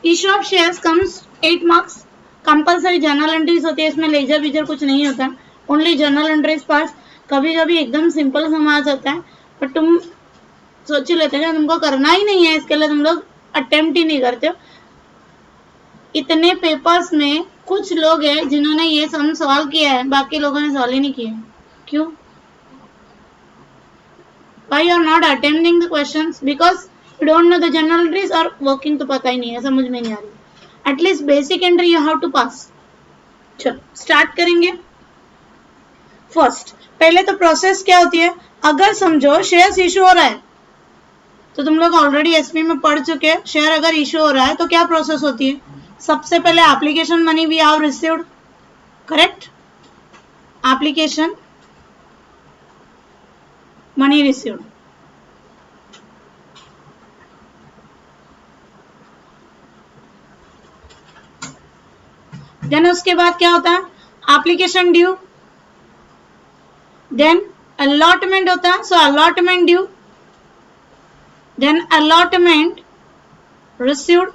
issue of shares comes 8 marks. Compulsory journal entries होती है, इसमें लेजर बीजर कुछ नहीं होता, ओनली जर्नल एंट्रीज पास. कभी कभी एकदम सिंपल समाज होता है, पर तुम सोच लेते हो तुमको करना ही नहीं है, इसके लिए तुम लोग अटेम्प्ट ही नहीं करते हो. इतने पेपर्स में कुछ लोग हैं जिन्होंने ये सम सॉल्व किया है, बाकी लोगों ने सॉल्व ही नहीं किया. क्यों? Why you are not attempting the questions? Because you don't know the general entries or working तो पता ही नहीं है, समझ में नहीं आ रही. At least basic entry you have to pass. चलो स्टार्ट करेंगे. फर्स्ट पहले तो प्रोसेस क्या होती है, अगर समझो शेयर्स इशू हो रहा है, तो तुम लोग ऑलरेडी एसपी में पढ़ चुके हैं, शेयर अगर इशू हो रहा है तो क्या प्रोसेस होती है. सबसे पहले application money we have received, correct, application money received. Then उसके बाद क्या होता है, एप्लीकेशन ड्यू, देन अलॉटमेंट होता है, so allotment due, then allotment received,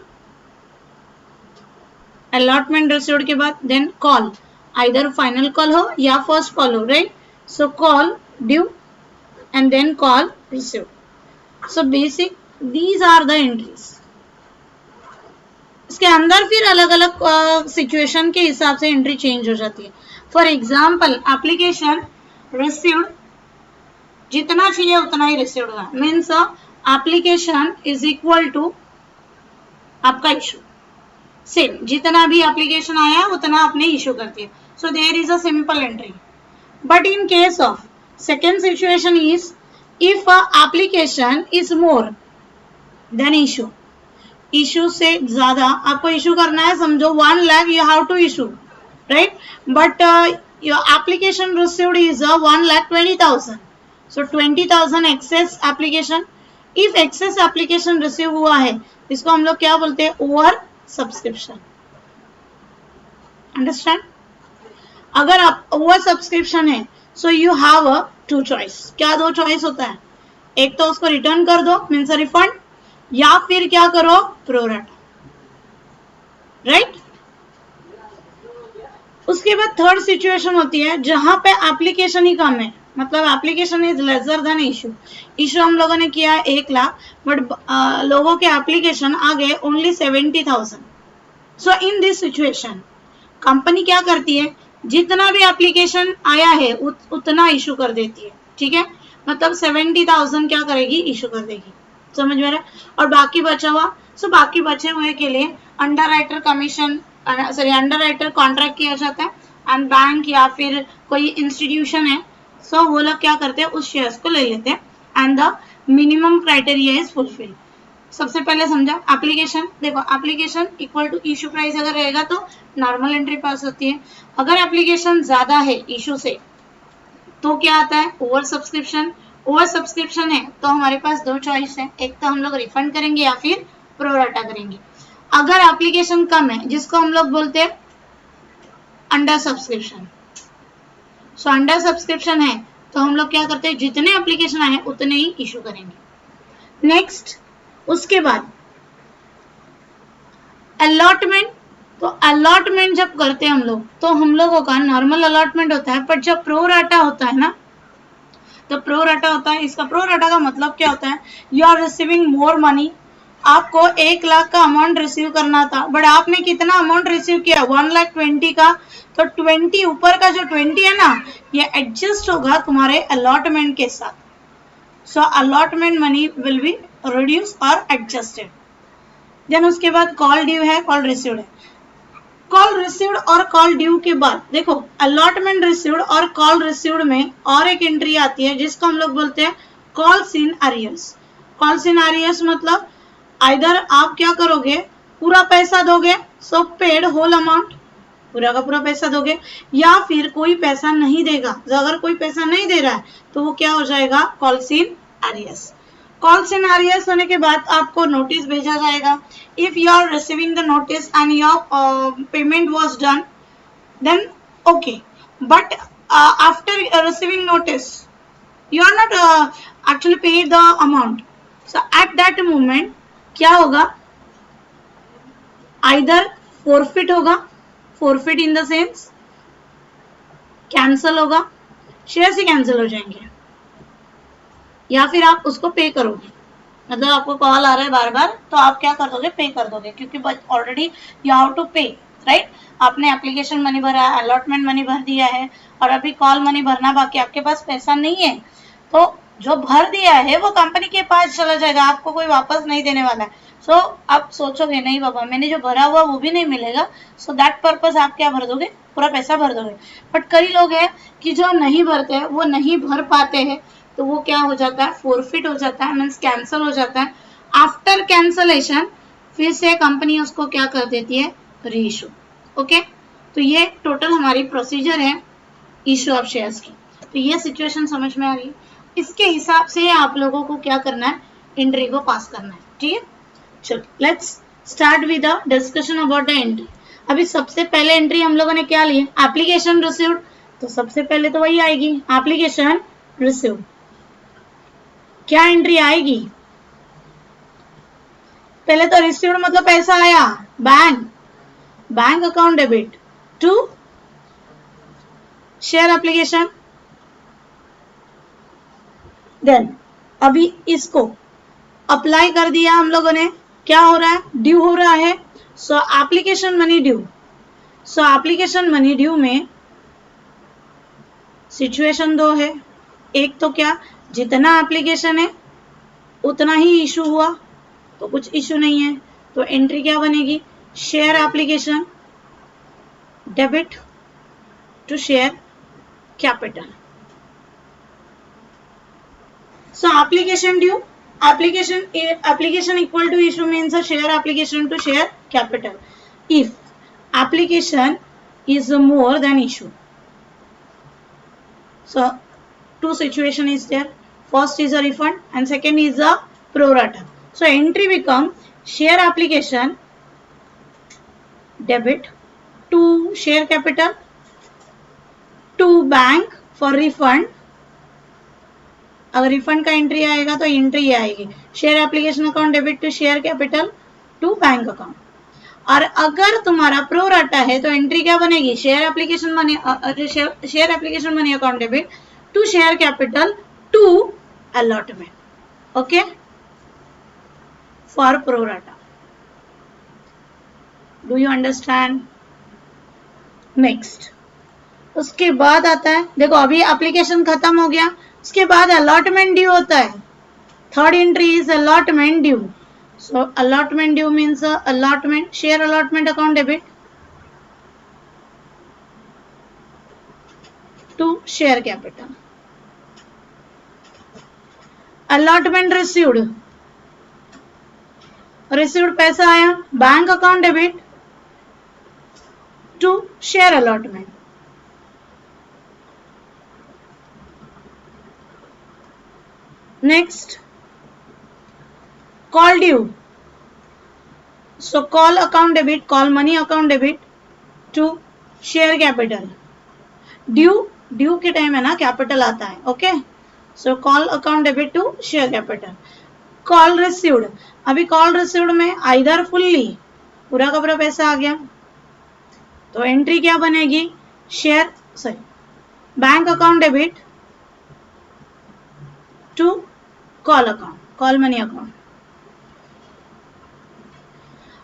allotment received के बाद then call, either final call हो या फर्स्ट कॉल हो, right. So call due and then call received. So basic these are the entries. इसके अंदर फिर अलग अलग सिचुएशन के हिसाब से एंट्री चेंज हो जाती है. फॉर एग्जाम्पल एप्लीकेशन रिसीव्ड, जितना चाहिए उतना ही रिसीव्ड होगा, means application is equal to आपका इशू. सेम जितना भी एप्लीकेशन आया उतना आपने इशू करती है. So there is a simple entry. But in case of second situation is if a application is more than issue, issue से ज्यादा आपको इशू करना है, समझो 1 lakh you have to issue, right, but your application received is 1,20,000, so 20,000 excess application. if excess application receive हुआ है, इसको हम लोग क्या बोलते हैं, ओवर सब्सक्रिप्शन. अंडरस्टैंड? अगर आप ओवर सब्सक्रिप्शन है, so you have a 2 choice. क्या 2 चॉइस होता है, एक तो उसको रिटर्न कर दो मीन्स रिफंड, या फिर क्या करो, प्रोरेट, राइट. उसके बाद थर्ड सिचुएशन होती है जहां पे एप्लीकेशन ही कम है, मतलब application is lesser than issue. Issue हम लोगों ने किया है 1 लाख, बट लोगों के एप्लीकेशन आ गए only 70,000. So in this situation company क्या करती है, जितना भी एप्लीकेशन आया है उतना इशू कर देती है, ठीक है. मतलब 70,000 क्या करेगी, इशू कर देगी. समझ में रहा. और बाकी बचा हुआ, सो बाकी बचे हुए के लिए under writer commission, sorry under writer contract किया जाता है, एंड बैंक या फिर कोई इंस्टीट्यूशन है, सो वो लोग क्या करते हैं, उस शेयर्स को ले लेते हैं, and the minimum criteria is fulfil. सबसे पहले समझा एप्लीकेशन, देखो application equal to issue price अगर रहेगा तो नॉर्मल एंट्री पास होती है. अगर एप्लीकेशन ज्यादा है इशू से तो क्या आता है, ओवर सब्सक्रिप्शन. ओवर सब्सक्रिप्शन है तो हमारे पास 2 चॉइस है, एक तो हम लोग रिफंड करेंगे या फिर प्रोराटा करेंगे. अगर एप्लीकेशन कम है, जिसको हम लोग बोलते हैं under subscription, so under subscription है तो हम लोग क्या करते हैं, जितने एप्लीकेशन आए उतने ही इशू करेंगे. नेक्स्ट उसके बाद अलॉटमेंट. तो अलॉटमेंट जब करते हैं हम लोग, तो हम लोगों का नॉर्मल अलॉटमेंट होता है, पर जब प्रोराटा होता है ना, तो प्रोराटा होता है, इसका प्रोराटा का मतलब क्या होता है, you are receiving more money. आपको 1 लाख का अमाउंट रिसीव करना था, बट आपने कितना अमाउंट रिसीव किया, 1,20,000 का. तो 20 ऊपर का जो 20 है ना, ये एडजस्ट होगा तुम्हारे अलॉटमेंट के साथ. So allotment money will be reduced or adjusted. Then उसके बाद कॉल ड्यू है, कॉल रिसीव्ड है। कॉल रिसीव्ड और कॉल ड्यू के बाद देखो अलॉटमेंट रिसीव्ड और कॉल रिसीव्ड में और एक एंट्री आती है जिसको हम लोग बोलते हैं calls in arrears. Calls in arrears मतलब आइदर आप क्या करोगे, पूरा पैसा दोगे, सो पेड होल अमाउंट, पूरा का पूरा पैसा दोगे, या फिर कोई पैसा नहीं देगा। अगर कोई पैसा नहीं दे रहा है तो वो क्या हो जाएगा, calls in arrears. Calls in arrears होने के बाद आपको नोटिस भेजा जाएगा। If you are receiving the notice and your payment was done then okay, but after receiving notice you are not actually paid the amount, so at that moment क्या होगा, either forfeit होगा, forfeit in the sense cancel होगा, share ही cancel हो जाएंगे, या फिर आप उसको पे करोगे। मतलब आपको कॉल आ रहा है बार बार तो आप क्या कर दोगे, पे कर दोगे, क्योंकि ऑलरेडी यू हैव टू पे, राइट। आपने एप्लीकेशन मनी भरा, अलॉटमेंट मनी भर दिया है और अभी कॉल मनी भरना बाकी, आपके पास पैसा नहीं है तो जो भर दिया है वो कंपनी के पास चला जाएगा, आपको कोई वापस नहीं देने वाला है। सो आप सोचोगे नहीं बाबा मैंने जो भरा हुआ वो भी नहीं मिलेगा, सो दैट पर्पस आप क्या भर दोगे, पूरा पैसा भर दोगे। बट कई लोग हैं कि जो नहीं भरते हैं, वो नहीं भर पाते हैं, तो वो क्या हो जाता है, फोरफिट हो जाता है, मीन्स कैंसिल हो जाता है। आफ्टर कैंसलेशन फिर से कंपनी उसको क्या कर देती है, रीइशू। ओके, तो ये टोटल हमारी प्रोसीजर है इशू ऑफ शेयर्स की। तो ये सिचुएशन समझ में आ रही है, इसके हिसाब से आप लोगों को क्या करना है, एंट्री को पास करना है, ठीक है। चलो let's start with the discussion about the entry. अभी सबसे पहले एंट्री हम लोगों ने क्या ली, एप्लीकेशन रिसीव्ड, तो सबसे पहले तो वही आएगी एप्लीकेशन रिसीव्ड। क्या एंट्री आएगी, पहले तो रिसीव्ड मतलब पैसा आया, bank account debit to share application. Then अभी इसको अप्लाई कर दिया हम लोगों ने, क्या हो रहा है, ड्यू हो रहा है, सो एप्लीकेशन मनी ड्यू। सो एप्लीकेशन मनी ड्यू में सिचुएशन दो है, एक तो क्या, जितना एप्लीकेशन है उतना ही इशू हुआ, तो कुछ इशू नहीं है, तो एंट्री क्या बनेगी, share application debit to share capital. So application due, application equal to issue means a share application to share capital. If application is more than issue, so two situation is there. First is a refund and second is a pro rata. So entry become share application debit to share capital to bank for refund। अगर refund का entry आएगा तो entry ये आएगी, share application account debit to share capital to bank account. और अगर तुम्हारा pro rata है तो एंट्री क्या बनेगी, share application money account debit to share capital to allotment. Okay, for pro rata. Do you understand? Next उसके बाद आता है, देखो अभी एप्लीकेशन खत्म हो गया, उसके बाद अलॉटमेंट ड्यू होता है। Third entry is allotment due. So allotment due means allotment, share allotment account debit to share capital. Allotment received, received पैसा आया, bank account debit to share allotment. Next, call due. So call account debit, call money account debit to share capital. Due के time है ना capital आता है, okay. So call account debit to share capital. Call received, अभी call received में either fully पूरा का पूरा पैसा आ गया, तो एंट्री क्या बनेगी, share bank account debit to call account, call money account.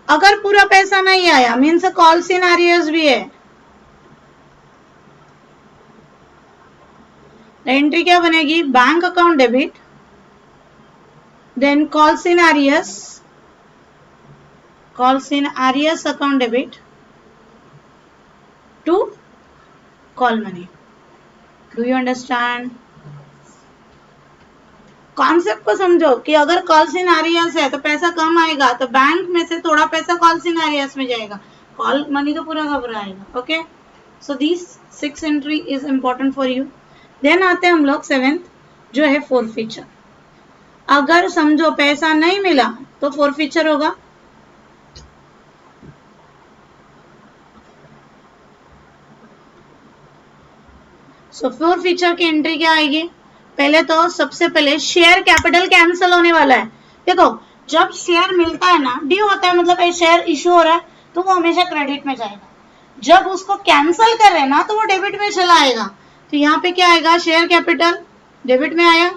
अगर पूरा पैसा नहीं आया मीन्स कॉल सिनेरियोस भी है, एंट्री क्या बनेगी, bank account debit then call scenarios calls in Arias account debit to call money. Do you understand? Concept को समझो कि अगर कॉल्स इन आरियस है तो पैसा कम आएगा, तो बैंक में से थोड़ा पैसा कॉल्स इन आरियस में जाएगा, कॉल मनी तो पूरा का पूरा आएगा. Okay, so this 6 entry is important for you. Then आते हैं हम लोग 7th जो है फोरफीचर. अगर समझो पैसा नहीं मिला तो फोरफीचर होगा. सो फोरफीचर की एंट्री क्या आएगी? पहले तो सबसे पहले शेयर कैपिटल कैंसिल होने वाला है. देखो जब शेयर मिलता है ना, ड्यू होता है मतलब शेयर इशू हो रहा है, तो वो हमेशा क्रेडिट में जाएगा. जब उसको कैंसिल कर रहे हैं ना तो वो डेबिट में चला आएगा. तो यहाँ पे क्या आएगा? शेयर कैपिटल डेबिट में आया.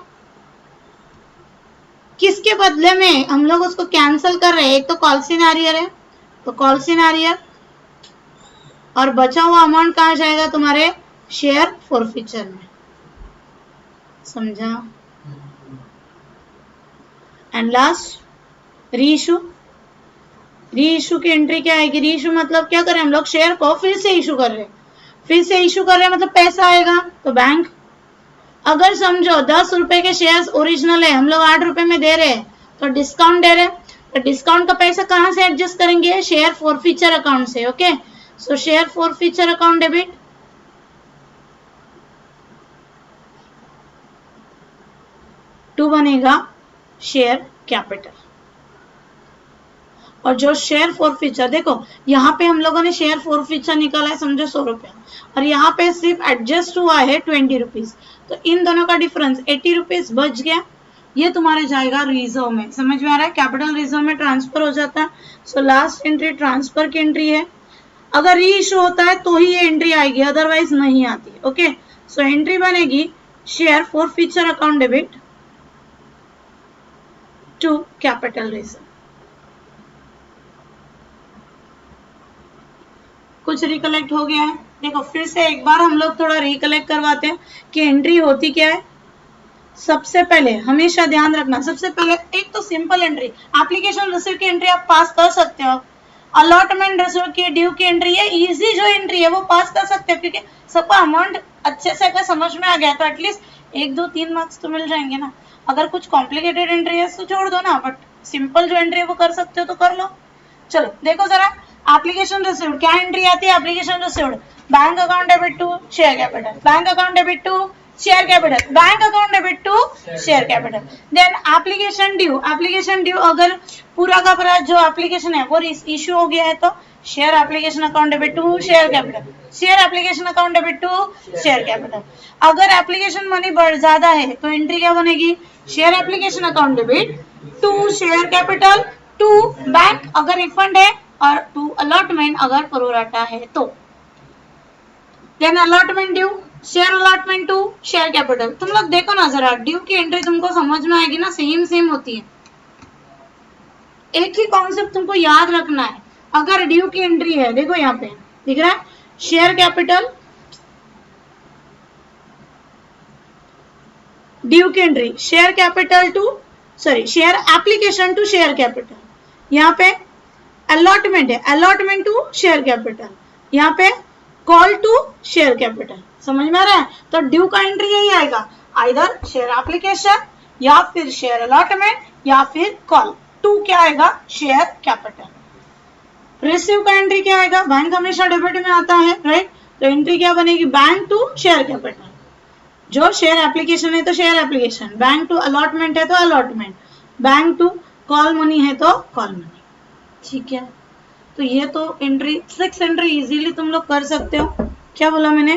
किसके बदले में हम लोग उसको कैंसिल कर रहे हैं? एक तो कॉल्स इन आरियर है, तो कॉल्स इन आरियर, और बचा हुआ अमाउंट कहाँ जाएगा? तुम्हारे शेयर फोरफीचर में. समझा? एंड लास्ट री इशू. री इशू की एंट्री क्या आएगी? री इशू मतलब क्या करें हम लोग? शेयर को फिर से इशू कर रहे हैं. फिर से इशू कर रहे हैं मतलब पैसा आएगा, तो बैंक. अगर समझो 10 रुपए के शेयर्स ओरिजिनल है, हम लोग 8 रुपए में दे रहे हैं, तो डिस्काउंट दे रहे हैं, तो डिस्काउंट का पैसा कहां से एडजस्ट करेंगे? शेयर फोरफीचर अकाउंट से. Okay, so share forfeiture account debit. To बनेगा शेयर कैपिटल. और जो शेयर फोरफीचर, देखो यहाँ पे हम लोगों ने शेयर फोरफीचर निकाला है समझो 100 रुपया, और यहाँ पे सिर्फ एडजस्ट हुआ है 20 रुपीज, तो इन दोनों का डिफरेंस 80 रुपीज बच गया. ये तुम्हारे जाएगा रिजर्व में. समझ में आ रहा है? कैपिटल रिजर्व में ट्रांसफर हो जाता है. सो लास्ट एंट्री ट्रांसफर की एंट्री है. अगर री इशू होता है तो ही ये एंट्री आएगी, अदरवाइज नहीं आती. ओके, सो एंट्री बनेगी share forfeiture account debit to capital reserve. कुछ रिकलेक्ट हो गया है? देखो फिर से एक बार हम लोग थोड़ा रिकलेक्ट करवाते हैं कि एंट्री होती क्या है. सबसे पहले हमेशा ध्यान रखना, सबसे पहले एक तो सिंपल एंट्री, एप्लीकेशन रिसीव की एंट्री आप पास कर सकते हो. अलॉटमेंट रिसीव की, ड्यू की एंट्री है, इजी जो एंट्री है वो पास कर सकते हो, क्योंकि सबका अमाउंट अच्छे से अगर समझ में आ गया तो एटलीस्ट 1, 2, 3 मार्क्स तो मिल जाएंगे ना. अगर कुछ कॉम्प्लिकेटेड एंट्री है तो छोड़ दो ना, बट सिंपल जो एंट्री है वो कर सकते हो तो कर लो. चलो देखो जरा, एप्लीकेशन रिसीव्ड क्या एंट्री आती है? Application received bank account debit to share capital, bank account debit to share capital, bank account debit to share capital. Then application due, application due अगर पूरा का पूरा जो एप्लीकेशन है वो इश्यू हो गया है तो share application account debit to share capital, share application account debit to share capital. अगर एप्लीकेशन मनी बढ़ ज्यादा है तो एंट्री क्या बनेगी? Share application account debit to share capital to bank अगर रिफंड है, और टू अलॉटमेंट अगर प्रोराटा है तो. Then allotment due, share allotment to share capital. तुम लोग देखो ना जरा, ड्यू की एंट्री तुमको समझ में आएगी ना, सेम होती है. एक ही कॉन्सेप्ट तुमको याद रखना है. अगर ड्यू की एंट्री है, देखो यहाँ पे दिख रहा है शेयर कैपिटल, ड्यू की entry share capital to share application to share capital. यहाँ पे अलॉटमेंट है, अलॉटमेंट टू शेयर कैपिटल. यहाँ पे कॉल टू शेयर कैपिटल. समझ में आ रहा है? तो ड्यू का एंट्री यही आएगा, आइदर शेयर एप्लीकेशन या फिर शेयर अलॉटमेंट या फिर कॉल टू क्या आएगा? Share capital. रिसीव का एंट्री क्या आएगा? बैंक हमेशा डेबिट में आता है, राइट? तो एंट्री क्या बनेगी? Bank to share capital. जो शेयर एप्लीकेशन है तो share application, bank to allotment है तो allotment, bank to call money है तो कॉल मनी. ठीक है, तो ये तो एंट्री 6 एंट्री इजीली तुम लोग कर सकते हो. क्या बोला मैंने?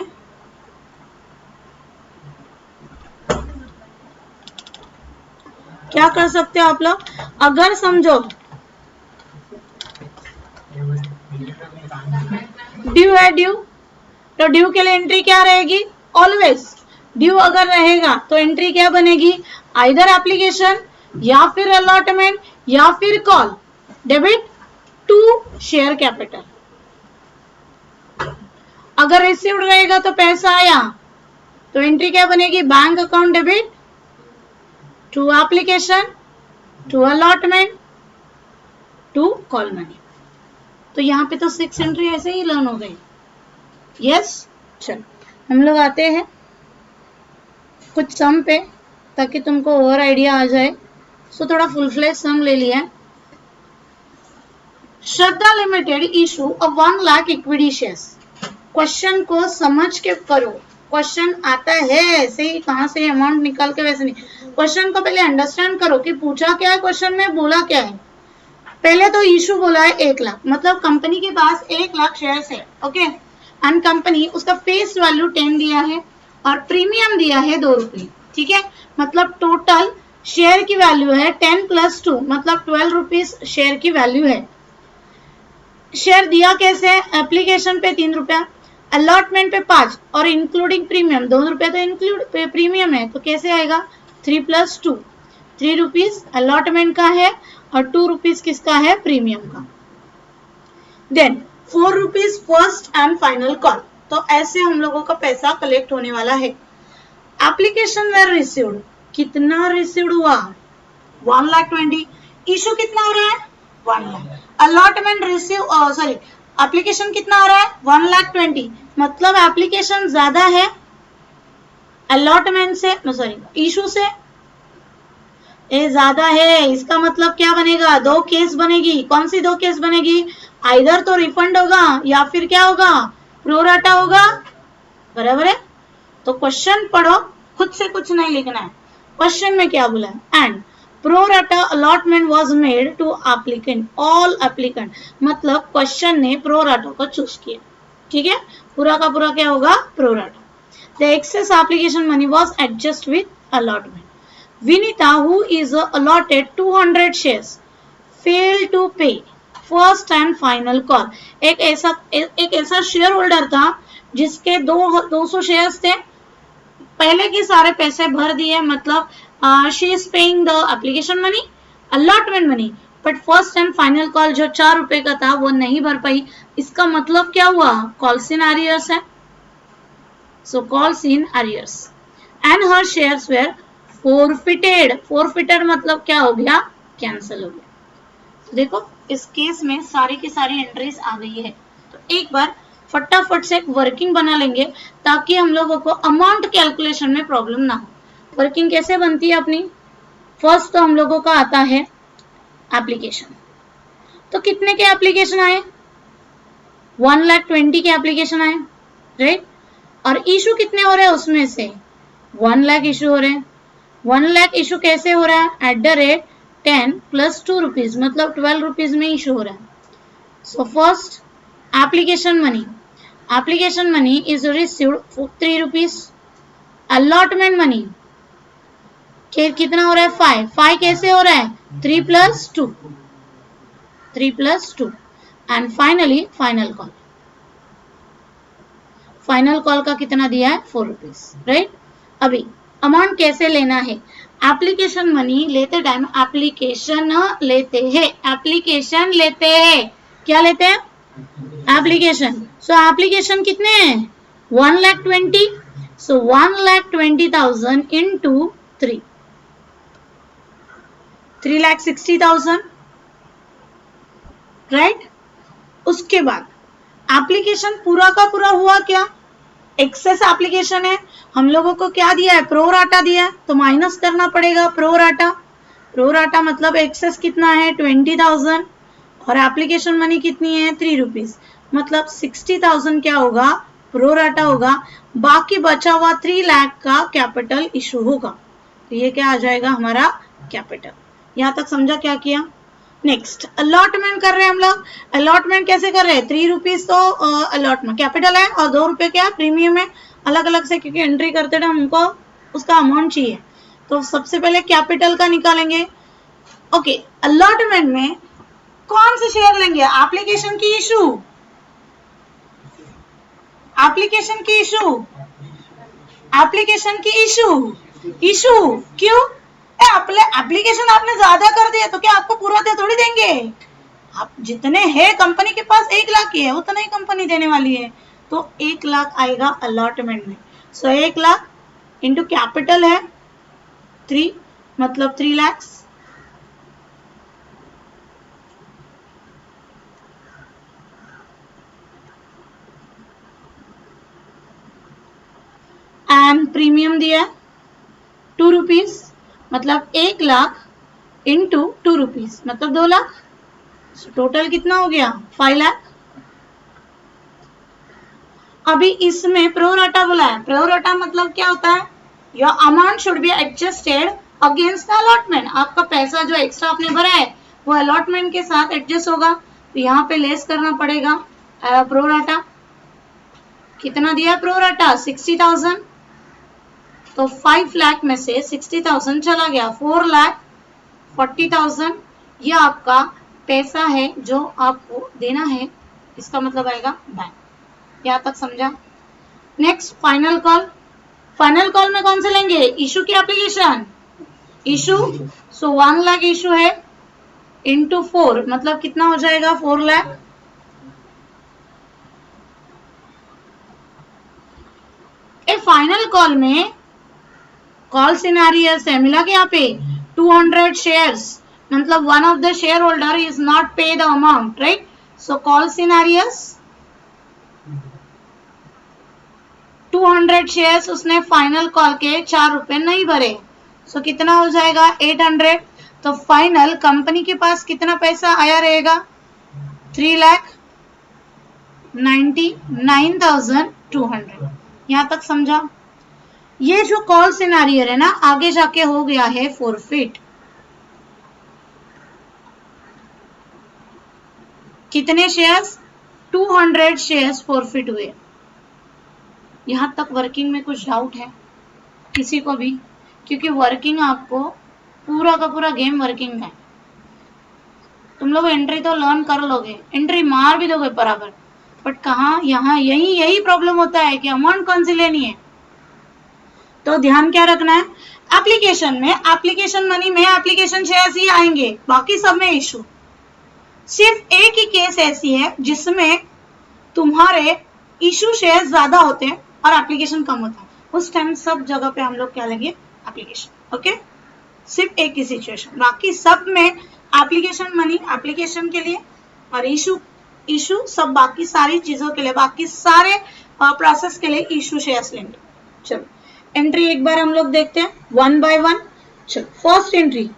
क्या कर सकते हो आप लोग? अगर समझो ड्यू है, ड्यू तो ड्यू के लिए एंट्री क्या रहेगी? ऑलवेज ड्यू अगर रहेगा तो एंट्री क्या बनेगी? आइदर एप्लीकेशन या फिर अलॉटमेंट या फिर call debit to share capital. अगर रिसीव्ड रहेगा तो पैसा आया तो एंट्री क्या बनेगी? Bank account debit to application to allotment to call money. तो यहाँ पे तो 6 एंट्री ऐसे ही लर्न हो गई। यस, चलो हम लोग आते हैं कुछ सम पे ताकि तुमको और आइडिया आ जाए। सो थोड़ा फुल फ्लेज सम ले लिया। Shraddha limited issue a 1 lakh equity shares. Question को समझ के करो, क्वेश्चन आता है ऐसे ही, कहां से अमाउंट निकाल के वैसे नहीं। क्वेश्चन को पहले अंडरस्टैंड करो कि पूछा क्या है, क्वेश्चन में बोला क्या है। पहले तो इशू बोला है 1 लाख, मतलब कंपनी के पास 1 लाख शेयर्स है, ओके। एंड कंपनी उसका फेस वैल्यू 10 दिया है और प्रीमियम दिया है 2 रुपये, ठीक है। मतलब टोटल शेयर की वैल्यू है 10 + 2, मतलब 12 रुपीज शेयर की वैल्यू है। शेयर दिया कैसे? एप्लीकेशन पे 3 रुपया, अलॉटमेंट पे 5 और इंक्लूडिंग प्रीमियम 2 रुपया, तो इंक्लूड प्रीमियम है तो कैसे आएगा? 3 + 2, 3 रुपीज अलॉटमेंट का है और 2 रुपीज किसका है? प्रीमियम का। Then 4 rupees first and final call. तो ऐसे हम लोगों का पैसा कलेक्ट होने वाला है। एप्लीकेशन वेर रिसीव्ड, कितना रिसीव्ड हुआ? 1,20,000। इशू कितना हो रहा है? 1 lakh. Allotment receive sorry application कितना हो रहा है? 1,20,000। मतलब एप्लीकेशन ज्यादा है अलॉटमेंट से, सॉरी इशू से ये ज्यादा है। इसका मतलब क्या बनेगा? 2 केस बनेगी। कौन सी 2 केस बनेगी? आइदर तो रिफंड होगा या फिर क्या होगा? प्रोराटा होगा, बराबर है। तो क्वेश्चन पढ़ो, खुद से कुछ नहीं लिखना है। क्वेश्चन में क्या बोला है? And pro rata allotment was made to applicant all applicant, मतलब क्वेश्चन ने प्रोराटा को चूज किया, ठीक है। पूरा का पूरा क्या होगा? Pro rata. The excess application money was adjust with allotment. Vinita, who is allotted 200 shares, failed to pay first and final call. एक ऐसा शेयर होल्डर था जिसके 200 शेयर्स थे, पहले के सारे पैसे भर दिए, मतलब she is paying the application money, allotment money, but first and final call जो 4 रुपए का था वो नहीं भर पाई। इसका मतलब क्या हुआ? कॉल्स इन एरियर्स है। So calls in arrears and her shares were forfeited. Forfeited मतलब क्या हो गया? कैंसिल हो गया। देखो इस केस में सारी की सारी एंट्रीज आ गई है। तो एक बार फटाफट से एक वर्किंग बना लेंगे ताकि हम लोगों को अमाउंट कैलकुलेशन में प्रॉब्लम ना हो। वर्किंग कैसे बनती है अपनी? फर्स्ट तो हम लोगों का आता है एप्लीकेशन। तो कितने के एप्लीकेशन आए? 1,20,000 के एप्लीकेशन आए, राइट। और इशू कितने हो रहे हैं उसमें से? 1 लाख इशू हो रहे हैं। 1 लाख इशू कैसे हो रहा है? एट द रेट 10 + 2 रुपीज, मतलब 12 रुपीज में इशू हो रहा है। So first application money is received 3 rupees. Allotment money कितना हो रहा है? 5 कैसे हो रहा है? 3 + 2, 3 + 2 and finally final call. Final call का कितना दिया है? 4 रुपीज, राइट। अभी अमाउंट कैसे लेना है? एप्लीकेशन मनी लेते टाइम एप्लीकेशन लेते हैं। क्या लेते हैं? एप्लीकेशन। सो एप्लीकेशन कितने हैं? 1,20,000। सो 1,20,000 इंटू 3, 3,60,000, राइट। उसके बाद एप्लीकेशन पूरा का पूरा हुआ क्या? एक्सेस एप्लीकेशन है, हम लोगों को क्या दिया है? प्रोराटा दिया है, तो माइनस करना पड़ेगा प्रोराटा। प्रोराटा मतलब एक्सेस कितना है? 20,000 और एप्लीकेशन मनी कितनी है? 3 रुपीज, मतलब 60,000 क्या होगा? प्रोराटा होगा। बाकी बचा हुआ 3 लाख का कैपिटल इशू होगा। तो ये क्या आ जाएगा? हमारा कैपिटल। यहां तक समझा क्या किया? नेक्स्ट अलॉटमेंट कर रहे हैं हम लोग। अलॉटमेंट कैसे कर रहे हैं? 3 रुपीज तो अलॉटमेंट कैपिटल है और 2 रुपए क्या प्रीमियम है, अलग अलग से, क्योंकि एंट्री करते टाइम हमको उसका अमाउंट चाहिए। तो सबसे पहले कैपिटल का निकालेंगे। ओके, अलॉटमेंट में कौन से शेयर लेंगे? एप्लीकेशन की इशू, एप्लीकेशन की इशू, एप्लीकेशन की इशू, इशू क्यों? एप्लीकेशन आपने ज्यादा कर दिया तो क्या आपको पूरा दे थोड़ी देंगे? आप जितने हैं कंपनी के पास 1 लाख ही है, उतना ही कंपनी देने वाली है। तो 1 लाख आएगा अलॉटमेंट में। सो 1 लाख इंटू कैपिटल है 3, मतलब 3 lakhs, प्रीमियम दिया है 2 रुपीज, मतलब 1 लाख इंटू 2 रुपीज मतलब 2 लाख। टोटल कितना हो गया 5 लाख। अभी इसमें प्रोराटा बोला है, प्रोराटा मतलब क्या होता है, your amount should be adjusted against the allotment. आपका पैसा जो एक्स्ट्रा आपने भरा है वो अलॉटमेंट के साथ एडजस्ट होगा, तो यहाँ पे लेस करना पड़ेगा प्रोराटा। कितना दिया प्रोराटा 60,000, तो 5 लाख में से 60,000 चला गया, 4,40,000 ये आपका पैसा है जो आपको देना है, इसका मतलब आएगा बैंक। यहाँ तक समझा। Next final call. Final call में कौन से लेंगे, इशू की application, issue. So 1 lakh issue है इंटू 4 मतलब कितना हो जाएगा 4 लाख। फाइनल कॉल में कॉल सिनेरियस है, मिला के यहाँ पे 200 शेयर्स, मतलब one of the shareholder is not pay the amount, right. So call in arrears 200 shares, उसने फाइनल कॉल के 4 रुपए नहीं भरे, सो कितना हो जाएगा 800। तो फाइनल कंपनी के पास कितना पैसा आया रहेगा 3,99,200। यहां तक समझा। ये जो कॉल सिनेरियो है ना आगे जाके हो गया है फॉरफिट। कितने शेयर्स 200 शेयर्स फॉरफिट हुए। यहां तक वर्किंग में कुछ डाउट है किसी को भी, क्योंकि वर्किंग आपको पूरा का पूरा गेम वर्किंग है। तुम लोग एंट्री तो लर्न कर लोगे, एंट्री मार भी दोगे बराबर, बट कहाँ यहाँ यही प्रॉब्लम होता है कि अमाउंट कौन सी लेनी है। तो ध्यान क्या रखना है, एप्लीकेशन में एप्लीकेशन मनी में एप्लीकेशन शेयर्स ही आएंगे, बाकी सब में इशू। सिर्फ एक ही केस ऐसी है जिसमें तुम्हारे इशू शेयर्स ज्यादा होते हैं और एप्लीकेशन कम होता है, उस टाइम सब जगह पे हम लोग क्या लेंगे एप्लीकेशन। ओके, सिर्फ एक ही सिचुएशन, बाकी सब में एप्लीकेशन मनी एप्लीकेशन के लिए और इशू सब बाकी सारी चीजों के लिए, बाकी सारे प्रोसेस के लिए इशू शेयर्स लेंगे। चलो एंट्री एक बार हम लोग देखते हैं 1 by 1। चलो फर्स्ट एंट्री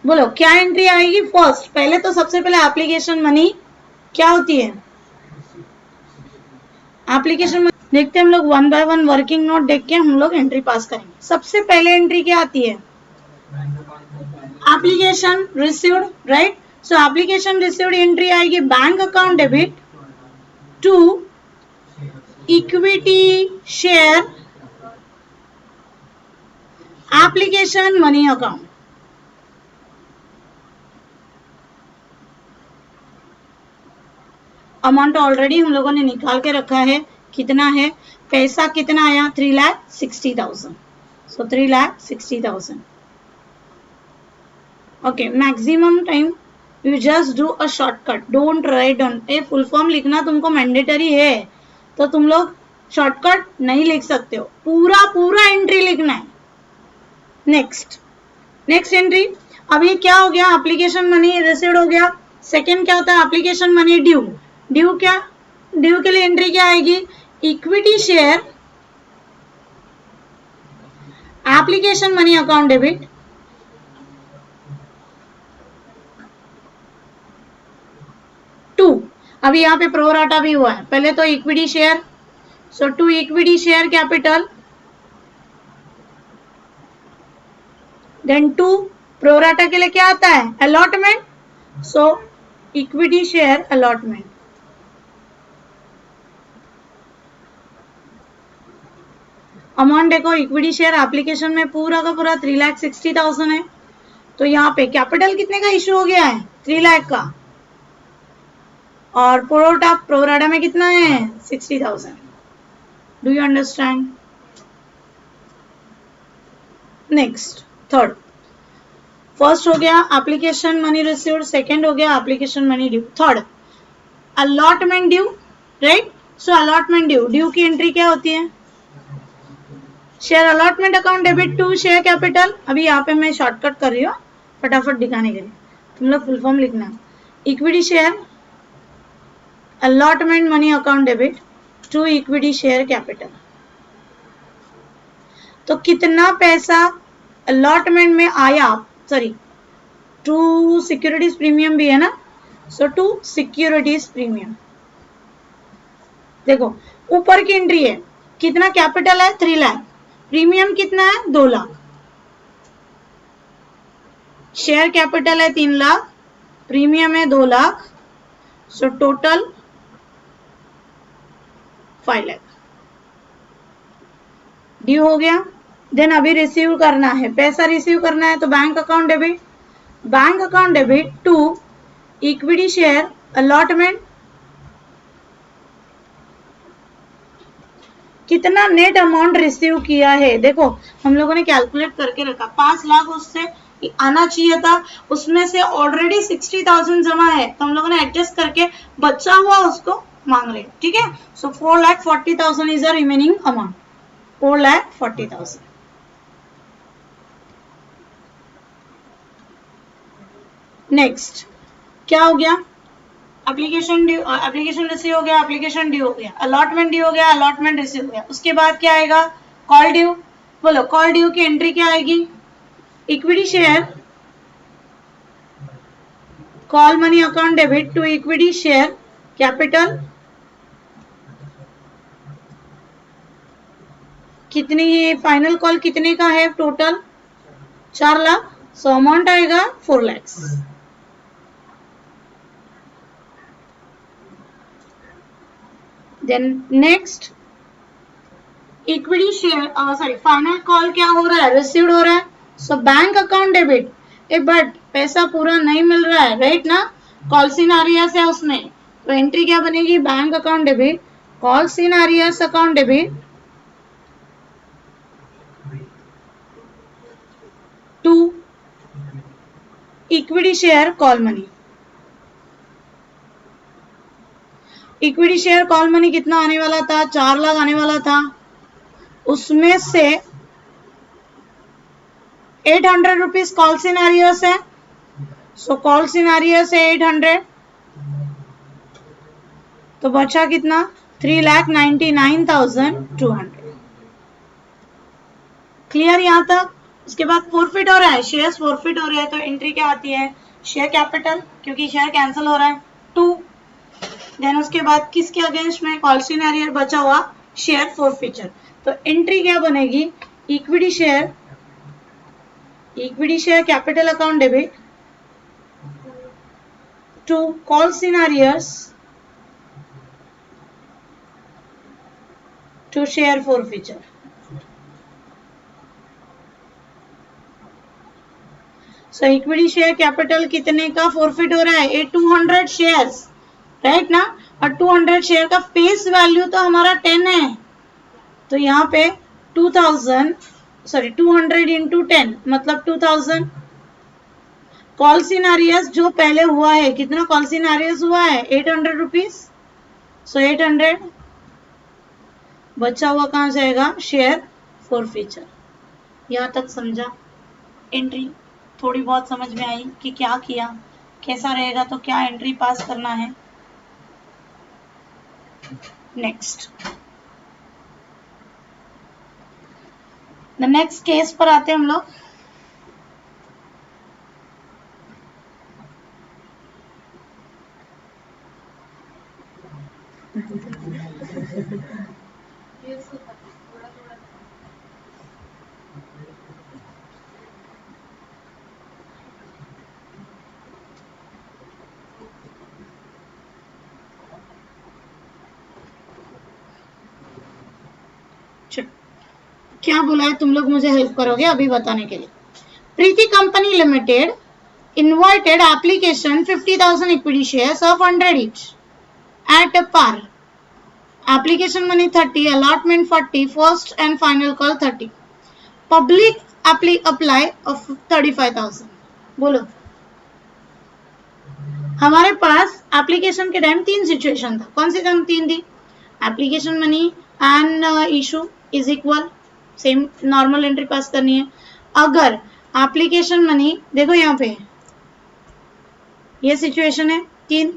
बोलो क्या एंट्री आएगी फर्स्ट। पहले तो सबसे पहले एप्लीकेशन मनी क्या होती है, एप्लीकेशन मनी देखते हैं हम लोग 1 by 1 वर्किंग नोट देख के हम लोग एंट्री पास करेंगे। सबसे पहले एंट्री क्या आती है, application received, right. So application received entry आएगी bank account debit to equity share application money account. Amount already हम लोगों ने निकाल के रखा है, कितना है पैसा, कितना आया 3,60,000। सो 3,60,000। Okay, maximum time you just do a shortcut, don't write down. A full form लिखना तुमको मैंडेटरी है, तो तुम लोग शॉर्टकट नहीं लिख सकते हो, पूरा एंट्री लिखना है। Next entry. अब ये क्या हो गया, एप्लीकेशन मनी रिसीव्ड हो गया। सेकंड क्या होता है, एप्लीकेशन मनी ड्यू। ड्यू के लिए एंट्री क्या आएगी, equity share application money account debit to. अभी यहाँ पे प्रोराटा भी हुआ है, पहले तो equity share, so to equity share capital, then to pro rata के लिए क्या आता है allotment, so equity share allotment. Amount देखो इक्विटी शेयर एप्लीकेशन में पूरा का पूरा 3,60,000 है, तो यहाँ पे कैपिटल कितने का इशू हो गया है 3 लाख का, और प्रोराटा में कितना है 60,000। Do you understand. Next third, first हो गया एप्लीकेशन मनी रिसीव्ड, सेकंड हो गया application money due, third allotment due, right. So allotment due की एंट्री क्या होती है, share allotment account debit to share capital. अभी यहाँ पे मैं शॉर्टकट कर रही हूँ फटाफट दिखाने के लिए, तुम लोग फुल फॉर्म लिखना, equity share allotment money account debit to equity share capital. तो कितना पैसा अलॉटमेंट में आया, सॉरी टू सिक्योरिटीज प्रीमियम भी है ना, सो टू सिक्योरिटीज प्रीमियम। देखो ऊपर की एंट्री है, कितना कैपिटल है 3 लाख, प्रीमियम कितना है 2 लाख, शेयर कैपिटल है 3 लाख, प्रीमियम है 2 lakh, so total 5 lakh due हो गया। देन अभी रिसीव करना है, पैसा रिसीव करना है तो bank account debit, bank account debit to equity share allotment, कितना नेट अमाउंट रिसीव किया है। देखो हम लोगों ने कैलकुलेट करके रखा 5 लाख उससे आना चाहिए था, उसमें से ऑलरेडी 60,000 जमा है, तो हम लोगों ने एडजस्ट करके बचा हुआ उसको मांग रहे, ठीक है। सो 4,40,000 is a remaining amount, 4,40,000। Next क्या हो गया, एप्लीकेशन ड्यू, एप्लीकेशन रिसीव हो गया, एप्लीकेशन ड्यू हो गया, अलॉटमेंट ड्यू हो गया, अलॉटमेंट रिसीव हो गया। उसके बाद क्या आएगा, कॉल ड्यू। बोलो कॉल ड्यू की एंट्री क्या आएगी, equity share call money account debit to equity share capital, कितनी ये फाइनल कॉल कितने का है, टोटल 4 लाख, सो अमाउंट आएगा 4 lakhs। Then next equity share, sorry final call क्या हो रहा है, रिसीव्ड हो रहा है, so bank account debit, but पैसा पूरा नहीं मिल रहा है, राइट ना, कॉल सिनेरियस है उसमें, तो एंट्री क्या बनेगी, बैंक अकाउंट डेबिट कॉल सिनेरियस account debit to equity share call money. Equity share call money कितना आने वाला था, 4 लाख आने वाला था, उसमें से 800 रुपीज कॉल सिनेरियस है, सो कॉल सिनेरियस है 800, तो बचा कितना 3,99,200। क्लियर यहां तक। उसके बाद फॉरफिट हो रहा है, शेयर्स फॉरफिट हो रहे हैं, तो एंट्री क्या आती है, शेयर कैपिटल, क्योंकि शेयर कैंसिल हो रहा है 2। देन उसके बाद किसके अगेंस्ट में, कॉल सिनेरियर बचा हुआ शेयर फॉरफिचर, तो एंट्री क्या बनेगी, equity share capital account debit to call in arrears to share forfeiture. So equity share capital कितने का फॉरफिट हो रहा है, 200 शेयर्स, राइट ना, और 200 शेयर का फेस वैल्यू तो हमारा 10 है, तो यहाँ पे 200 इंटू 10 मतलब 2000। कॉल सिनेरियस जो पहले हुआ है, कितना कॉल सिनेरियस हुआ है 800 रुपीज, सो 800 बचा हुआ कहां जाएगा, शेयर फॉरफिचर। यहाँ तक समझा, एंट्री थोड़ी बहुत समझ में आई कि क्या किया, कैसा रहेगा, तो क्या एंट्री पास करना है। नेक्स्ट नेक्स्ट केस पर आते हैं हम लोग। क्या बोला है, तुम लोग मुझे हेल्प करोगे अभी बताने के लिए। Preeti company limited invited application 50,000 equity shares of 100 each at a par. Application money 30, allotment 40, first and final call 30. Public apply of 35,000. बोलो, हमारे पास एप्लीकेशन के टाइम 3 सिचुएशन था, कौन सी 3 थी, application money and issue is equal, same normal entry पास करनी है। अगर application money, देखो यहाँ पे ये सिचुएशन है 3,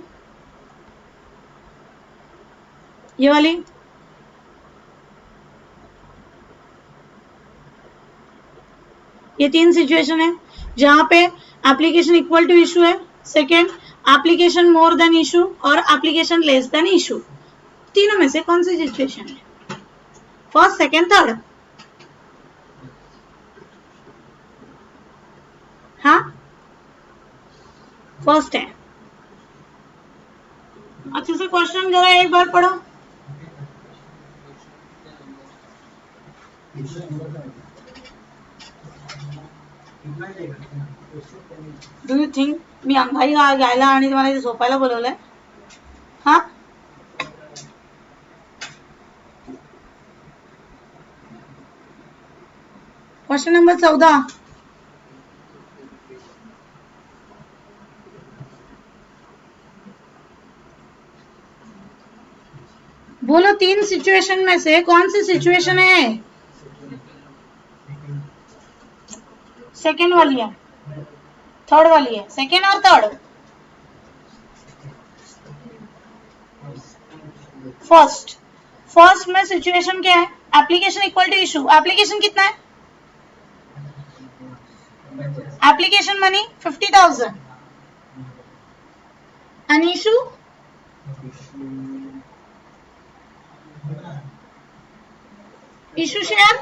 ये वाली, ये 3 सिचुएशन है जहां पे एप्लीकेशन इक्वल टू इशू है, second application more than issue और एप्लीकेशन लेस देन इशू। तीनों में से कौन सी सिचुएशन है? First, second, third? हाँ, फर्स्ट है। अच्छे से क्वेश्चन जरा एक बार पढ़ो। डू यू थिंक मी अंगाई घ्यायला आणि तुम्हाला इथे झोपायला बोलवलंय? हा, क्वेश्चन नंबर 14। बोलो 3 सिचुएशन में से कौन सी सिचुएशन है? सेकेंड वाली है, थर्ड वाली है? सेकेंड और थर्ड? फर्स्ट, फर्स्ट में सिचुएशन क्या है? Application equal to issue. Application कितना है? Application money 50,000 and issue issue share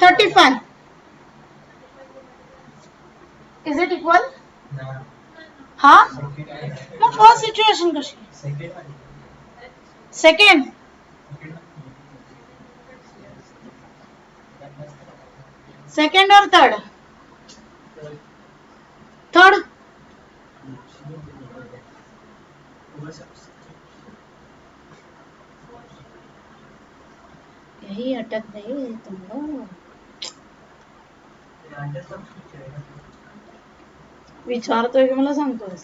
35। Is it equal? हाँ, मग फर्स्ट सिचुएशन कशी? सेकेंड, सेकेंड और थर्ड? थर्ड। यही अटक गए तुम लोग। विचारतोय की मला सांगतोस?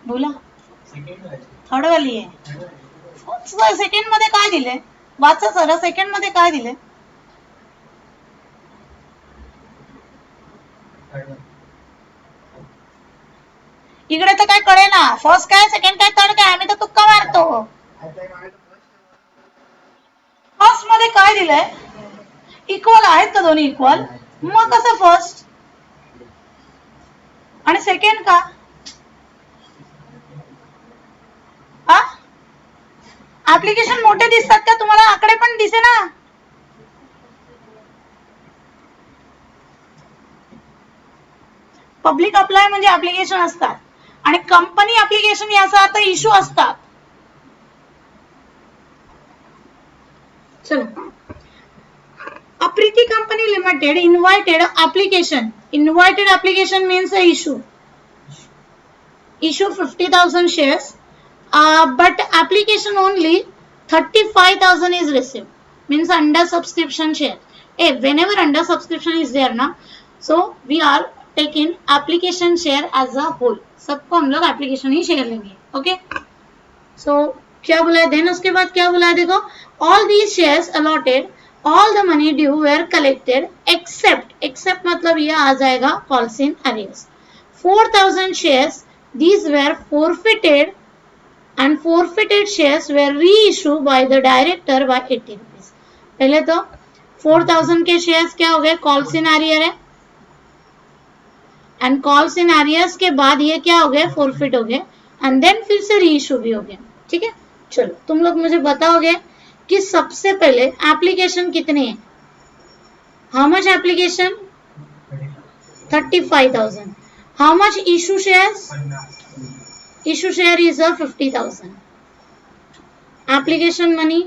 बोला, थर्ड वाली आहे। सेकंड मध्ये काय दिले? वाचा सर, सेकंड मध्ये काय दिले? इकडे तर काय कळे ना, फर्स्ट काय, सेकंड काय, थर्ड काय? आम्ही तर तुक्का मारतो। फर्स्ट मध्ये काय दिलंय? इक्वल आहेत का दोन्ही? इक्वल, मग कसं फर्स्ट? आणि सेकंड का? एप्लीकेशन मोठे दिसतात का तुम्हाला? आकडे पण दिसे ना। पब्लिक अप्लाय म्हणजे एप्लीकेशन असतात आणि कंपनी एप्लीकेशन याचा अर्थ इशू असतात। चलो, Apriti Company Limited invited application. Invited application means a issue. Issue 50,000 shares, but application only 35,000 is received. Means under subscription share. Whenever under subscription is there ना, so we are taking application share as a whole. सबको हम लोग application ही share लेंगे. Okay? So क्या बोला है? Then उसके बाद क्या बोला है? देखो, all these shares allotted, all the money due were collected except मतलब ये आ जाएगा calls in arrears. 4,000 shares, these were forfeited and forfeited shares were reissued by the director by 80 rupees. पहले तो 4,000 के shares क्या हो गए? calls in arrear है, and calls in arrears के बाद ये क्या हो गए? forfeit हो गए, and then फिर से reissue भी हो गए। ठीक है, चलो तुम लोग मुझे बताओगे कि सबसे पहले एप्लीकेशन कितने हैं? How much application? 35,000। How much issue shares? Issue share is 50,000। Application money?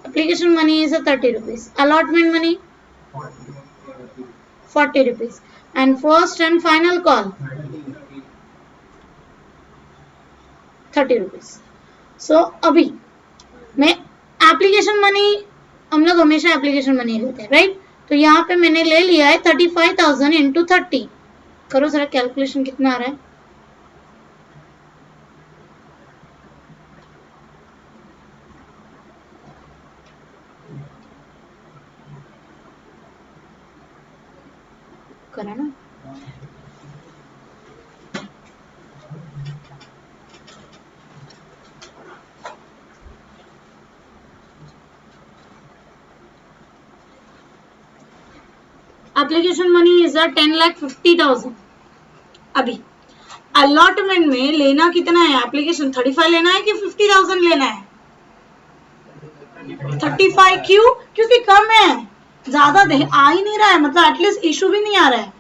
Application money is 30 rupees। Allotment money 40 rupees। And first and final call 30 rupees। सो अभी मैं एप्लीकेशन मनी, हम लोग हमेशा एप्लीकेशन मनी लेते हैं, राइट? तो यहाँ पे मैंने ले लिया है 35,000 इंटू 30। करो जरा कैलकुलेशन, कितना आ रहा है? करा ना? Application money is 10,50,000। अभी अलॉटमेंट में लेना कितना है, एप्लीकेशन 35 लेना है कि 50,000 लेना है? 35। क्यों? क्योंकि कम है, ज्यादा आ ही नहीं रहा है, मतलब एटलीस्ट इशू भी नहीं आ रहा है।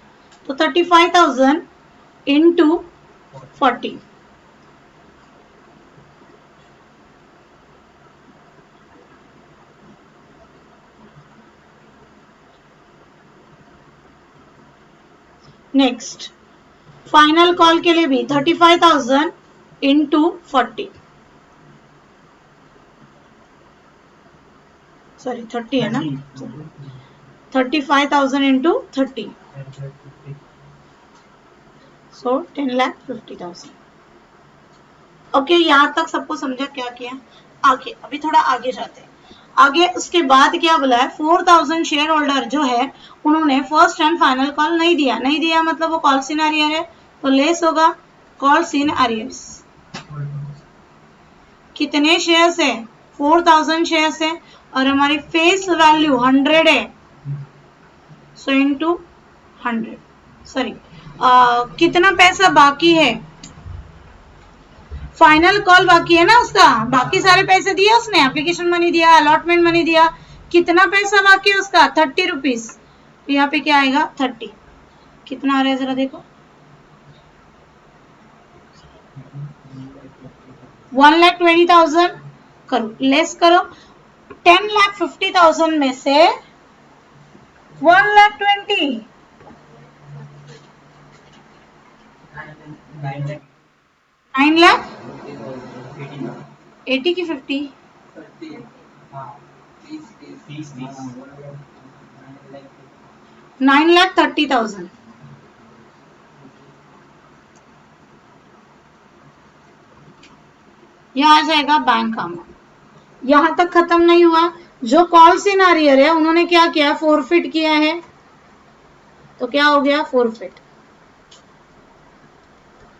तो 35,000 इंटू 40, नेक्स्ट फाइनल कॉल के लिए भी 35,000 इंटू 40, सॉरी 30 है ना, 35,000 इंटू 30, सो 10,50,000। ओके, यहाँ तक सबको समझा क्या किया? आगे अभी थोड़ा आगे जाते हैं। आगे उसके बाद क्या बोला है, 4,000 शेयर होल्डर जो है उन्होंने फर्स्ट एंड फाइनल कॉल नहीं दिया। नहीं दिया मतलब वो कॉल्स इन अरियर है, तो लेस होगा कॉल्स इन अरियर्स। कितने शेयर्स है? 4,000 शेयर्स है और हमारी फेस वैल्यू 100 है, सो इनटू 100। सॉरी, कितना पैसा बाकी है? फाइनल कॉल बाकी है ना उसका, बाकी सारे पैसे दिए उसने, एप्लीकेशन मनी दिया, अलॉटमेंट मनी दिया, कितना पैसा बाकी है उसका? 30 रुपीज। यहाँ पे क्या आएगा? 30। कितना आ रहा है जरा देखो, 1,20,000 करो, लेस करो 10,50,000 में से 1,20,000 9,80 की 50, 9,30,000। यह आ जाएगा बैंक अमाउंट। यहां तक खत्म नहीं हुआ, जो कॉल्स इन अरियर है उन्होंने क्या किया? फोरफिट किया है, तो क्या हो गया? फोरफिट।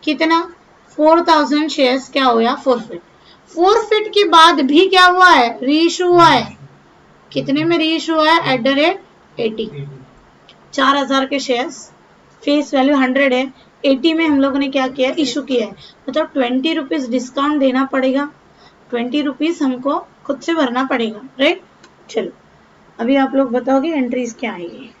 कितना? 4,000 शेयर्स क्या हो गया? फोरफिट। फोरफिट के बाद भी क्या हुआ है? रीइशू हुआ है। कितने में रीइशू हुआ है? @80। 4,000 के शेयर्स, फेस वैल्यू 100 है, 80 में हम लोगों ने क्या किया? इशू किया है, मतलब 20 रुपीज डिस्काउंट देना पड़ेगा, 20 रुपीज हमको खुद से भरना पड़ेगा, राइट? चलो अभी आप लोग बताओगे एंट्रीज क्या आएगी।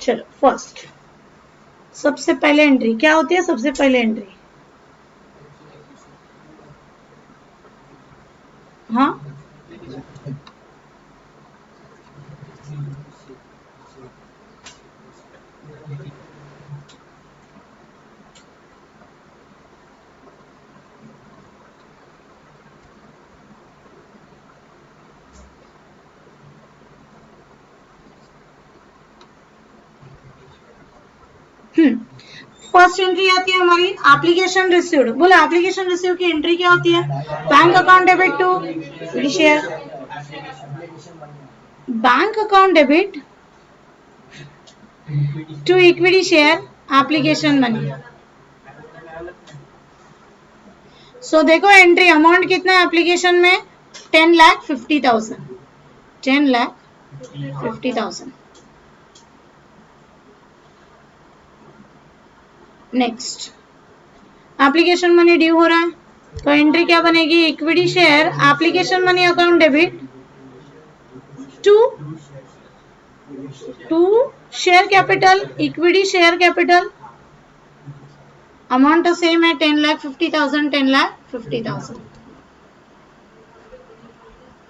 चलो फर्स्ट, सबसे पहले एंट्री क्या होती है? सबसे पहले एंट्री, हाँ फर्स्ट एंट्री आती है हमारी एप्लीकेशन रिसीव्ड। बोला एप्लीकेशन रिसीव की एंट्री क्या होती है? Bank account debit to share, bank account debit to equity share application money. So देखो एंट्री अमाउंट कितना है एप्लीकेशन में? 10,50,000, 10,50,000। नेक्स्ट एप्लीकेशन मनी ड्यू हो रहा है, तो एंट्री क्या बनेगी? Equity share application money account debit to share capital, equity share capital, amount तो सेम है 10,50,000, 10,50,000।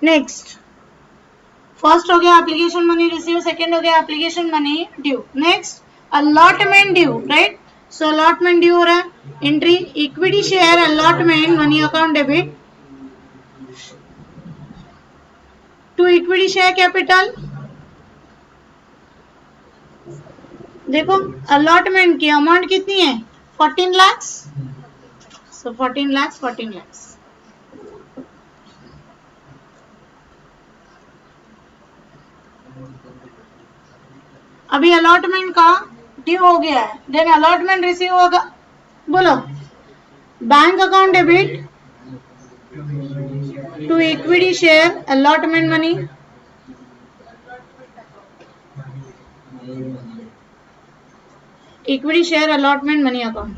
नेक्स्ट फर्स्ट हो गया एप्लीकेशन मनी रिसीव, सेकेंड हो गया application money due. Next allotment due, right? So allotment due हो रहा है, entry equity share allotment money account debit to equity share capital. देखो अलॉटमेंट की अमाउंट कितनी है? 14 लाख, सो 14 लाख 14 लाख। अभी अलॉटमेंट का ड्यू हो गया है, देन अलॉटमेंट रिसीव होगा, बोलो bank account debit to equity share allotment money, equity share allotment money account,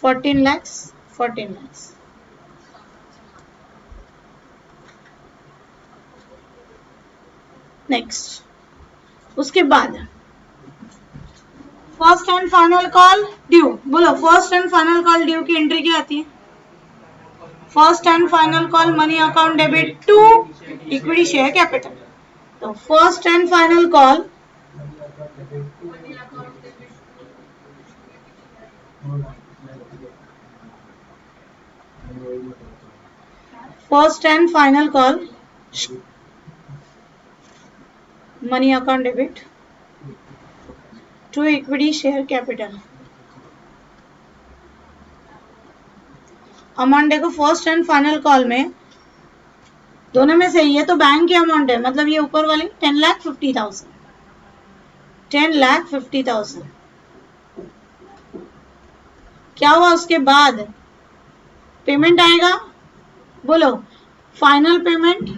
14 lakhs 14 lakhs। Next, उसके बाद first and final call due, बोलो first and final call due की एंट्री क्या आती है? First and final call money account debit to equity share capital. तो first and final call money account debit to equity share capital. Amount देखो first and final call में दोनों में से ये तो बैंक की अमाउंट है, मतलब ये ऊपर वाली 10,50,000 10,50,000। क्या हुआ उसके बाद? पेमेंट आएगा, बोलो final payment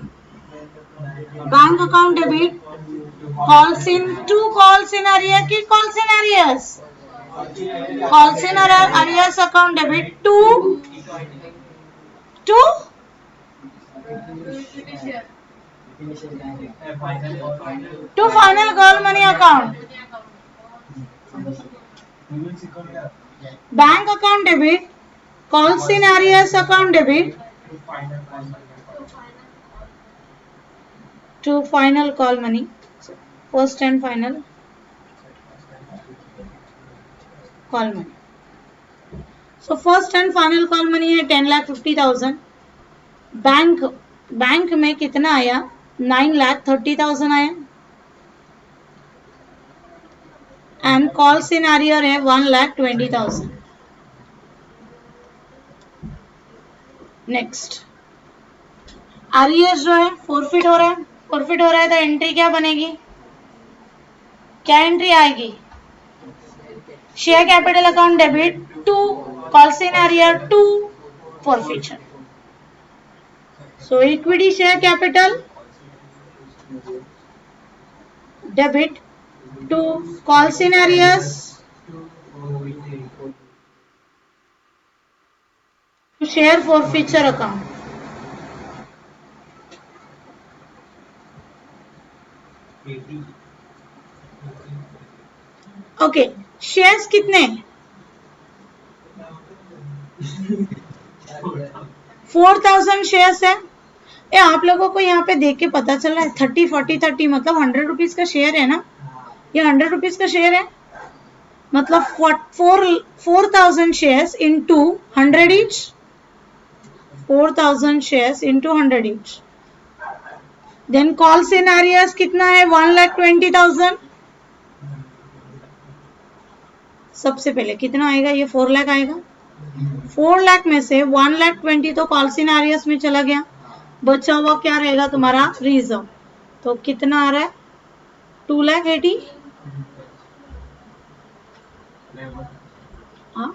bank account debit calls in to calls in arrear की calls in arrears, calls in arrears account debit to final call money account, bank account debit calls in arrears account debit to final call money, first and final call money. So first and final call money है 10,50,000। Bank में कितना आया? 9,30,000 आया, and calls in arrear है 1,20,000। Next, arrears जो है forfeit हो रहा है, फोरफिट हो रहा है तो एंट्री क्या बनेगी? क्या एंट्री आएगी? Share capital account debit to calls in arrear to forfeiture. So equity share capital debit to calls in arrears to share forfeiture account। Okay, shares कितने? 4,000 शेयर्स है। ये आप लोगों को यहाँ पे देख के पता चल रहा है 30 40 30 मतलब 100 रुपीज का शेयर है ना, ये 100 रुपीज का शेयर है, मतलब 4,000 shares into 100 each, 4,000 shares into 100 each। Then calls in arrears कितना है? 1,20,000। सबसे पहले कितना आएगा? ये 4 लाख आएगा। 4 लाख में से 1,20,000 तो कॉल्स इन आरियर्स में चला गया, बचा हुआ क्या रहेगा तुम्हारा? रिजर्व। तो कितना आ रहा है? 2,80,000। हाँ,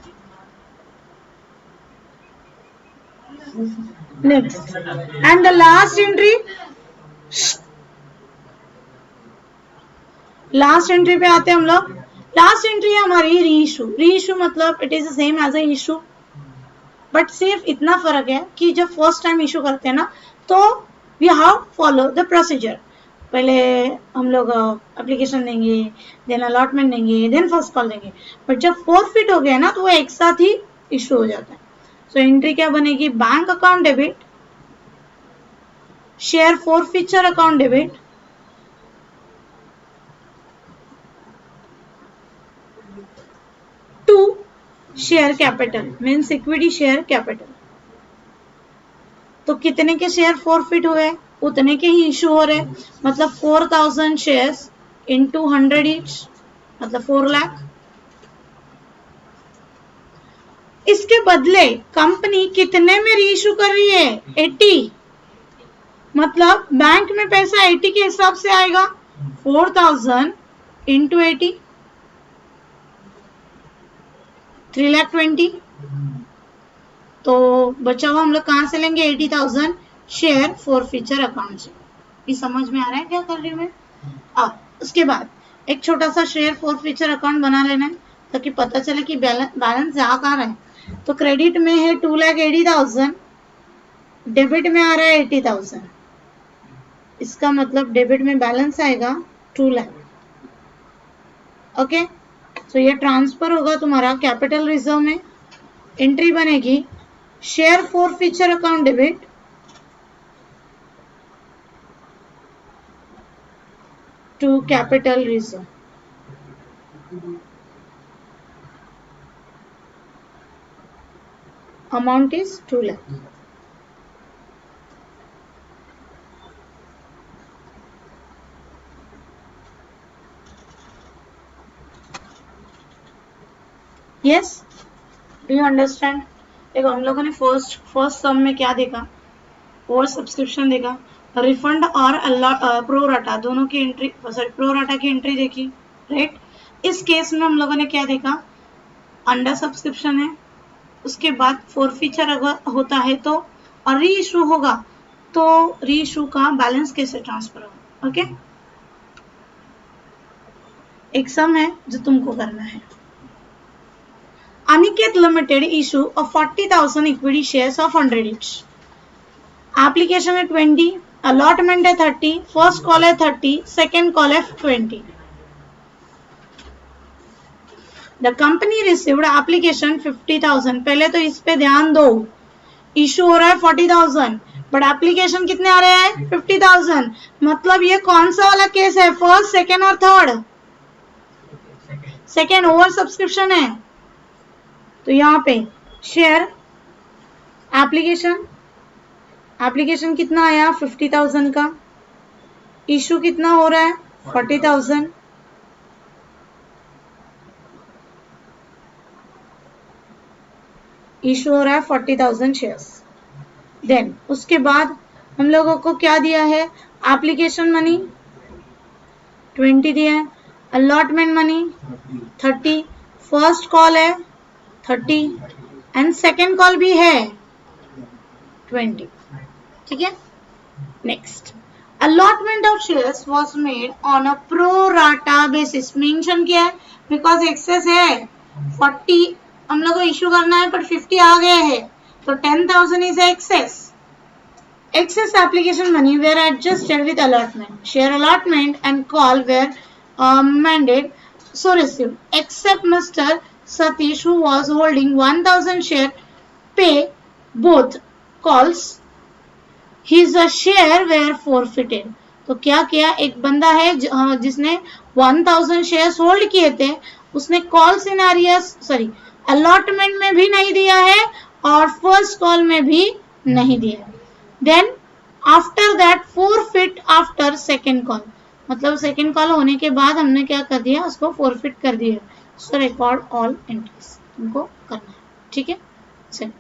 next and the last entry, last entry पे आते हैं हम लोग। लास्ट एंट्री है हमारी रीइशू। रीइशू मतलब it is same as a issue, but सिर्फ इतना फर्क है कि जब फर्स्ट टाइम इशू करते हैं ना तो we have follow the procedure. पहले हम लोग एप्लीकेशन देंगे, देन अलॉटमेंट देंगे, देन फर्स्ट कॉल देंगे, बट जब फॉरफिट हो गया ना तो वो एक साथ ही इशू हो जाता है। सो एंट्री क्या बनेगी? Bank account debit share forfeiture account debit to share capital means equity share capital. तो कितने के शेयर फॉरफिट हुए उतने के ही इशू हो रहे, मतलब 4,000 शेयर्स इंटू 100 ईच, मतलब 4 लाख। इसके बदले कंपनी कितने में रीइशू कर रही है? 80। मतलब बैंक में पैसा 80 के हिसाब से आएगा, 4000 इंटू 80, 3,20,000। तो बचा हुआ हम लोग कहाँ से लेंगे, 80,000 शेयर फॉरफीचर अकाउंट से। ये समझ में आ रहा है क्या कर रही हूँ मैं? अब उसके बाद एक छोटा सा शेयर फॉरफीचर अकाउंट बना लेना है ताकि पता चले कि बैलेंस जा कहाँ रहा है। तो क्रेडिट में है 2,80,000, डेबिट में आ रहा है 80,000। इसका मतलब डेबिट में बैलेंस आएगा 2 लाख। ओके, तो ये ट्रांसफर होगा तुम्हारा कैपिटल रिजर्व में। एंट्री बनेगी share forfeiture account debit to capital reserve. Amount is 2 lakh. Yes, do you understand? देखो हम लोगों ने फर्स्ट सम में क्या देखा, ओवर सब्सक्रिप्शन देखा, रिफंड और प्रोराटा दोनों की एंट्री, सॉरी प्रोराटा की एंट्री देखी, राइट। इस केस में हम लोगों ने क्या देखा, अंडर सब्सक्रिप्शन है, उसके बाद फॉरफीचर अगर होता है तो और री इशू होगा तो री इशू का बैलेंस कैसे ट्रांसफर होगा। ओके, एक सम है जो तुमको करना है। Aniket Limited issue of 40,000 equity shares of 100 each. Application है 20, allotment है 30, first call है 30, second call है 20. The company received application 50,000. पहले तो इस पे ध्यान दो, इशू हो रहा है 40,000 बट एप्लीकेशन कितने आ रहे हैं 50,000। मतलब ये कौन सा वाला केस है, फर्स्ट, सेकेंड और थर्ड? सेकेंड, ओवर सब्सक्रिप्शन है। तो यहाँ पे शेयर एप्लीकेशन कितना आया 50,000 का, इशू कितना हो रहा है 40,000, इशू हो रहा है 40,000 शेयर्स। देन उसके बाद हम लोगों को क्या दिया है, एप्लीकेशन मनी 20 दिया है, अलॉटमेंट मनी 30, फर्स्ट कॉल है 30 एंड सेकेंड कॉल भी है 20। ठीक है, next, allotment of shares was made on a pro rata basis. Mention किया है बिकॉज एक्सेस है 40 हम लोग को इश्यू करना है पर 50 आ गया है तो 10,000 is excess. Excess application money were adjusted with allotment. Share allotment and call were amended so received. Except Mr. Satish who was holding 1,000 share pay both calls. His share were forfeited. तो क्या किया, एक बंदा है जिसने 1,000 shares hold किए थे, उसने कॉल सिनेरियस सॉरी अलॉटमेंट में भी नहीं दिया है और फर्स्ट कॉल में भी नहीं दिया है। Then after that forfeit after second call, मतलब सेकेंड कॉल होने के बाद हमने क्या कर दिया, उसको फोरफिट कर दिया। सो रिकॉर्ड ऑल एंट्रीज तुमको करना है। ठीक है, चलो।